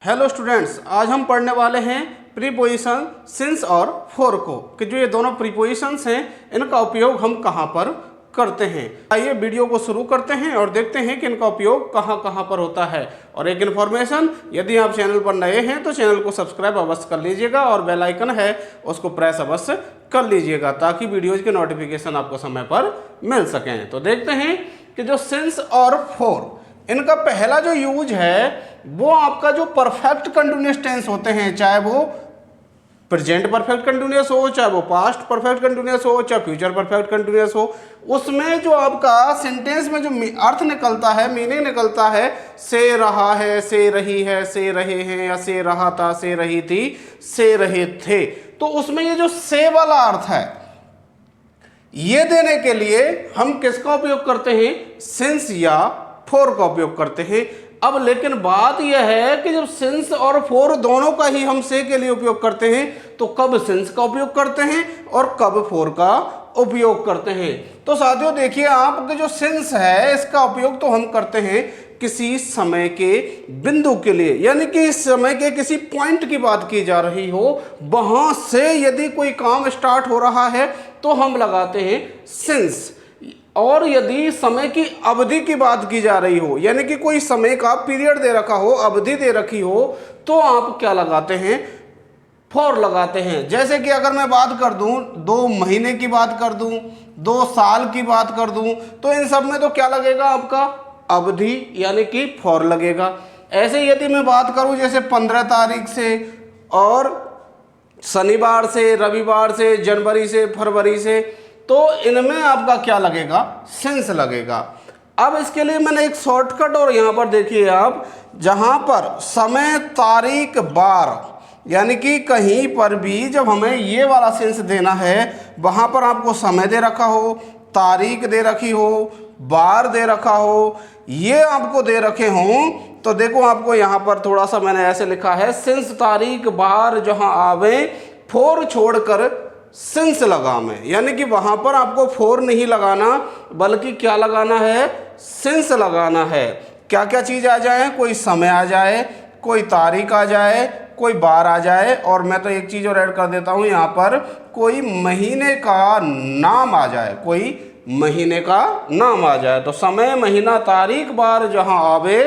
Hello students, आज हम पढ़ने वाले हैं प्रीपोजिशन सिंस और फॉर को कि जो ये दोनों प्रीपोजिशंस हैं इनका उपयोग हम कहाँ पर करते हैं। आइए वीडियो को शुरू करते हैं और देखते हैं कि इनका उपयोग कहाँ कहाँ पर होता है। और एक इन्फॉर्मेशन, यदि आप चैनल पर नए हैं तो चैनल को सब्सक्राइब अवश्य कर लीजिएगा और बेल आइकन है उसको प्रेस अवश्य कर लीजिएगा ताकि वीडियोज़ के नोटिफिकेशन आपको समय पर मिल सकें। तो देखते हैं कि जो सिंस और फॉर इनका पहला जो यूज है वो आपका जो परफेक्ट कंटिन्यूअस टेंस होते हैं, चाहे वो प्रेजेंट परफेक्ट कंटिन्यूअस हो, चाहे वो पास्ट परफेक्ट कंटिन्यूअस हो, चाहे फ्यूचर परफेक्ट कंटिन्यूअस हो, उसमें जो आपका सेंटेंस में जो अर्थ निकलता है, मीनिंग निकलता है, से रहा है, से रही है, से रहे हैं, या से रहा था, से रही थी, से रहे थे, तो उसमें ये जो से वाला अर्थ है ये देने के लिए हम किसका उपयोग करते हैं? सिंस या फॉर का उपयोग करते हैं। अब लेकिन बात यह है कि जब सिंस और फॉर दोनों का ही हम से के लिए उपयोग करते हैं तो कब सिंस का उपयोग करते हैं और कब फॉर का उपयोग करते हैं। तो साथियों देखिए, आपके जो सिंस है इसका उपयोग तो हम करते हैं किसी समय के बिंदु के लिए, यानी कि इस समय के किसी पॉइंट की बात की जा रही हो, वहां से यदि कोई काम स्टार्ट हो रहा है तो हम लगाते हैं सिंस। और यदि समय की अवधि की बात की जा रही हो, यानी कि कोई समय का पीरियड दे रखा हो, अवधि दे रखी हो, तो आप क्या लगाते हैं? फॉर लगाते हैं। जैसे कि अगर मैं बात कर दूं 2 महीने की बात कर दूं, 2 साल की बात कर दूं, तो इन सब में तो क्या लगेगा? आपका अवधि यानी कि फॉर लगेगा। ऐसे यदि मैं बात करूं जैसे 15 तारीख से और शनिवार से, रविवार से, जनवरी से, फरवरी से, तो इनमें आपका क्या लगेगा? सिंस लगेगा। अब इसके लिए मैंने एक शॉर्टकट, और यहाँ पर देखिए आप, जहाँ पर समय, तारीख, बार, यानी कि कहीं पर भी जब हमें ये वाला सिंस देना है, वहाँ पर आपको समय दे रखा हो, तारीख दे रखी हो, बार दे रखा हो, ये आपको दे रखे हों, तो देखो आपको यहाँ पर थोड़ा सा मैंने ऐसे लिखा है, सिंस, तारीख, बार जहाँ आवे, फॉर छोड़कर सिंस लगावे, यानी कि वहां पर आपको फॉर नहीं लगाना बल्कि क्या लगाना है? सिंस लगाना है। क्या क्या चीज आ जाए? कोई समय आ जाए, कोई तारीख आ जाए, कोई बार आ जाए, और मैं तो एक चीज और ऐड कर देता हूं यहाँ पर, कोई महीने का नाम आ जाए, कोई महीने का नाम आ जाए। तो समय, महीना, तारीख, बार जहां आवे,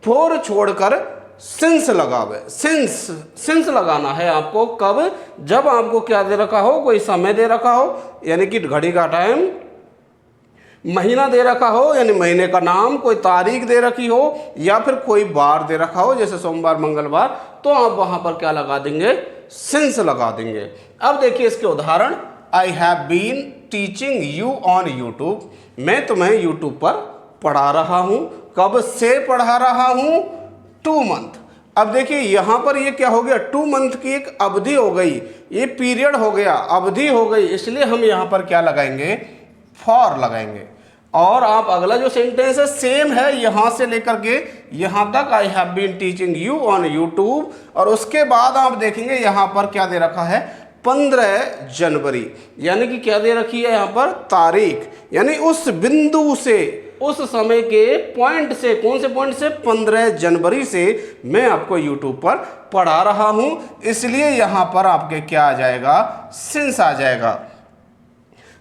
फॉर छोड़कर सिंस लगावे। सिंस लगाना है आपको कब? जब आपको क्या दे रखा हो? कोई समय दे रखा हो, यानी कि घड़ी का टाइम, महीना दे रखा हो यानी महीने का नाम, कोई तारीख दे रखी हो, या फिर कोई बार दे रखा हो जैसे सोमवार, मंगलवार, तो आप वहां पर क्या लगा देंगे? सिंस लगा देंगे। अब देखिए इसके उदाहरण। I have been teaching you on YouTube, मैं तुम्हें यूट्यूब पर पढ़ा रहा हूं। कब से पढ़ा रहा हूं? 2 मंथ। अब देखिए यहां पर ये क्या हो गया? 2 मंथ की एक अवधि हो गई, ये पीरियड हो गया, अवधि हो गई, इसलिए हम यहां पर क्या लगाएंगे? फॉर लगाएंगे। और आप अगला जो सेंटेंस है सेम है, यहां से लेकर के यहां तक, I have been teaching you on YouTube, और उसके बाद आप देखेंगे यहां पर क्या दे रखा है? 15 जनवरी, यानी कि क्या दे रखी है यहां पर? तारीख, यानी उस बिंदु से, उस समय के पॉइंट से, कौन से पॉइंट से? 15 जनवरी से मैं आपको यूट्यूब पर पढ़ा रहा हूं, इसलिए यहां पर आपके क्या आ जाएगा? सिंस आ जाएगा।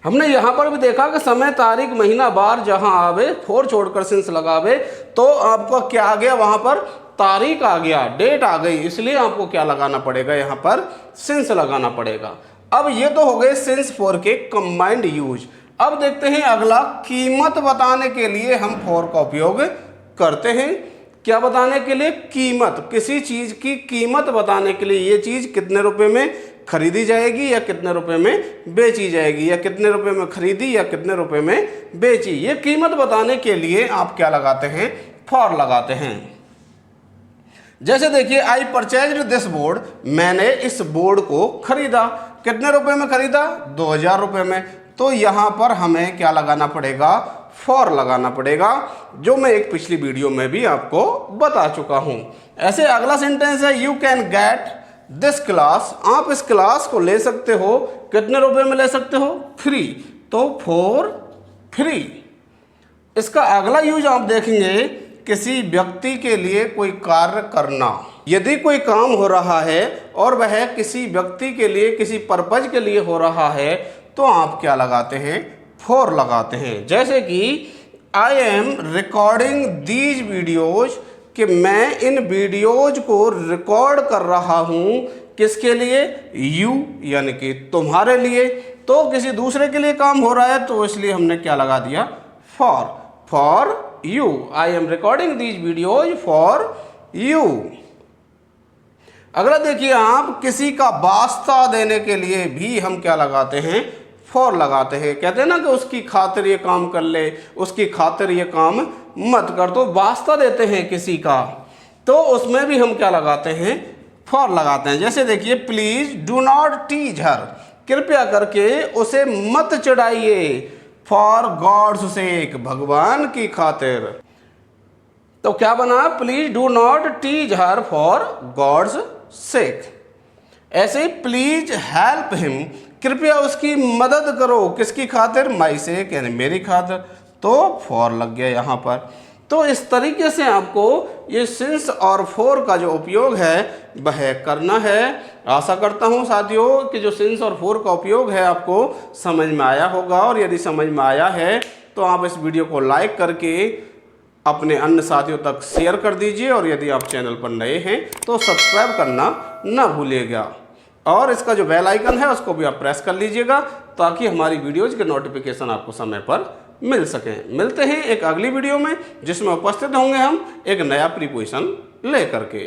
हमने यहां पर भी देखा कि समय, तारीख, महीना, बार जहां आवे, फॉर छोड़कर सिंस लगावे, तो आपको क्या आ गया? वहां पर तारीख आ गया, डेट आ गई, इसलिए आपको क्या लगाना पड़ेगा? यहां पर सिंस लगाना पड़ेगा। अब ये तो हो गए सिंस फॉर के कंबाइंड यूज। अब देखते हैं अगला, कीमत बताने के लिए हम फॉर का उपयोग करते हैं। क्या बताने के लिए? कीमत, किसी चीज की कीमत बताने के लिए, ये चीज कितने रुपए में खरीदी जाएगी या कितने रुपए में बेची जाएगी, या कितने रुपए में खरीदी या कितने रुपए में बेची, ये कीमत बताने के लिए आप क्या लगाते हैं? फॉर लगाते हैं। जैसे देखिए, आई परचेज्ड दिस बोर्ड, मैंने इस बोर्ड को खरीदा। कितने रुपए में खरीदा? 2000 रुपए में। तो यहां पर हमें क्या लगाना पड़ेगा? फॉर लगाना पड़ेगा, जो मैं एक पिछली वीडियो में भी आपको बता चुका हूं। ऐसे अगला सेंटेंस है, you can get this class, आप इस क्लास को ले सकते हो। कितने रुपए में ले सकते हो? फ्री, तो फॉर फ्री। इसका अगला यूज आप देखेंगे, किसी व्यक्ति के लिए कोई कार्य करना। यदि कोई काम हो रहा है और वह किसी व्यक्ति के लिए, किसी पर्पज के लिए हो रहा है, तो आप क्या लगाते हैं? फॉर लगाते हैं। जैसे कि I am recording these videos, कि मैं इन वीडियोज को रिकॉर्ड कर रहा हूँ किसके लिए? यू, यानी कि तुम्हारे लिए। तो किसी दूसरे के लिए काम हो रहा है, तो इसलिए हमने क्या लगा दिया? For. For you, I am recording these videos for you. अगला देखिए आप, किसी का वास्ता देने के लिए भी हम क्या लगाते हैं? फॉर लगाते हैं। कहते हैं ना कि उसकी खातिर ये काम कर ले, उसकी खातिर ये काम मत कर। तो वास्ता देते हैं किसी का, तो उसमें भी हम क्या लगाते हैं? फॉर लगाते हैं। जैसे देखिए, प्लीज डू नॉट टीज हर, कृपया करके उसे मत चिढ़ाइए। फॉर गॉड्स सेक, भगवान की खातिर। तो क्या बना? Please do not tease her for God's sake. ऐसे ही प्लीज हेल्प हिम, कृपया उसकी मदद करो, किसकी खातिर? माई सेक, यानी मेरी खातिर। तो फॉर लग गया यहाँ पर। तो इस तरीके से आपको ये सिंस और फॉर का जो उपयोग है वह करना है। आशा करता हूँ साथियों कि जो सिंस और फॉर का उपयोग है आपको समझ में आया होगा, और यदि समझ में आया है तो आप इस वीडियो को लाइक करके अपने अन्य साथियों तक शेयर कर दीजिए, और यदि आप चैनल पर नए हैं तो सब्सक्राइब करना ना भूलिएगा, और इसका जो बेल आइकन है उसको भी आप प्रेस कर लीजिएगा, ताकि हमारी वीडियोज़ के नोटिफिकेशन आपको समय पर मिल सकें। मिलते हैं एक अगली वीडियो में, जिसमें उपस्थित होंगे हम एक नया प्रीपोजिशन ले करके।